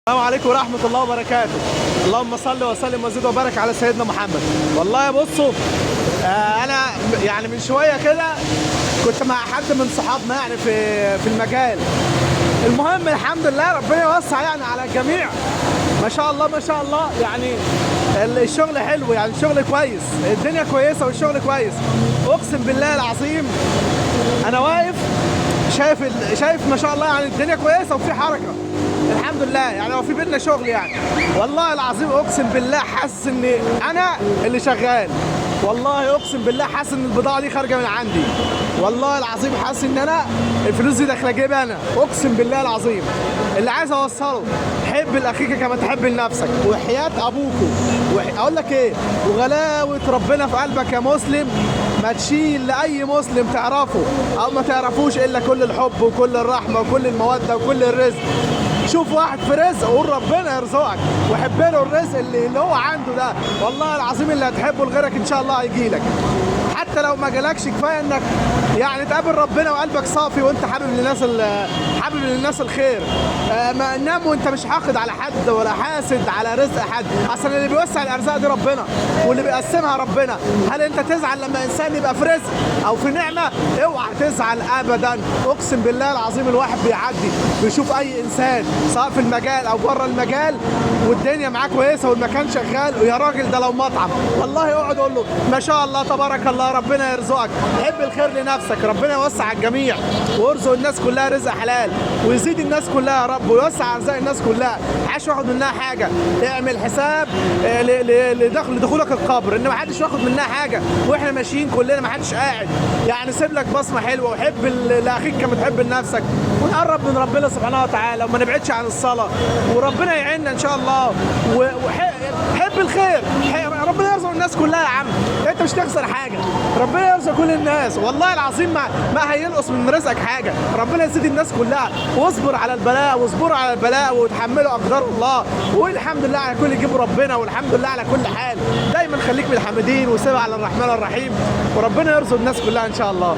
السلام عليكم ورحمة الله وبركاته. اللهم صل وسلم وزد وبارك على سيدنا محمد. والله بصوا، أنا يعني من شوية كده كنت مع حد من صحابنا يعني في المجال. المهم الحمد لله ربنا يوسع يعني على الجميع. ما شاء الله ما شاء الله، يعني الشغل حلو، يعني الشغل كويس، الدنيا كويسة والشغل كويس. أقسم بالله العظيم أنا واقف شايف ما شاء الله، يعني الدنيا كويسة وفي حركة الحمد لله. يعني هو في بينا شغل يعني، والله العظيم اقسم بالله حاسس ان انا اللي شغال. والله اقسم بالله حاسس ان البضاعه دي خارجه من عندي. والله العظيم حاسس ان انا الفلوس دي داخله جيبي انا، اقسم بالله العظيم. اللي عايز اوصله، حب لاخيك كما تحب لنفسك، وحياه ابوكوا اقول لك ايه، وغلاوه ربنا في قلبك يا مسلم ما تشيل لاي مسلم تعرفه او ما تعرفوش الا كل الحب وكل الرحمه وكل الموده وكل الرزق. شوف واحد في رزق وقول ربنا يرزقك، وحب له الرزق اللي هو عنده ده. والله العظيم اللي هتحبه لغيرك ان شاء الله هيجيلك. حتى لو ما جالكش كفايه انك يعني تقابل ربنا وقلبك صافي وانت حابب للناس الخير. ما نام وانت مش حاقد على حد ولا حاسد على رزق حد. اصلا اللي بيوسع الارزاق دي ربنا واللي بيقسمها ربنا. هل انت تزعل لما انسان يبقى في رزق او في نعمه؟ اوعى تزعل ابدا. اقسم بالله العظيم الواحد بيعدي بيشوف اي انسان سواء في المجال او بره المجال والدنيا معاه كويسه والمكان شغال، ويا راجل ده لو مطعم والله اقعد اقول له ما شاء الله تبارك الله ربنا يرزقك، حب الخير لنفسك، ربنا يوسع على الجميع ويرزق الناس كلها رزق حلال ويزيد الناس كلها يا رب ويوسع ارزاق الناس كلها. عاش واخد منها حاجه، اعمل حساب لدخولك القبر ان ما حدش واخد منها حاجه واحنا ماشيين كلنا، ما حدش قاعد. يعني سيب لك بصمه حلوه وحب لاخيك كما تحب لنفسك، ونقرب من ربنا سبحانه وتعالى وما نبعدش عن الصلاه، وربنا يعيننا ان شاء الله. وحب الخير، ربنا يرزق الناس كلها يا عم، انت مش تخسر حاجه، ربنا يرزق كل الناس. والله العظيم ما هينقص من رزقك حاجه، ربنا يزيد الناس كلها. واصبر على البلاء واصبروا على البلاء وتحملوا اقدار الله، وقول الحمد لله على كل يجيب ربنا، والحمد لله على كل حال. دايما خليك من الحامدين وسيب على الرحمن الرحيم، وربنا يرزق الناس كلها ان شاء الله.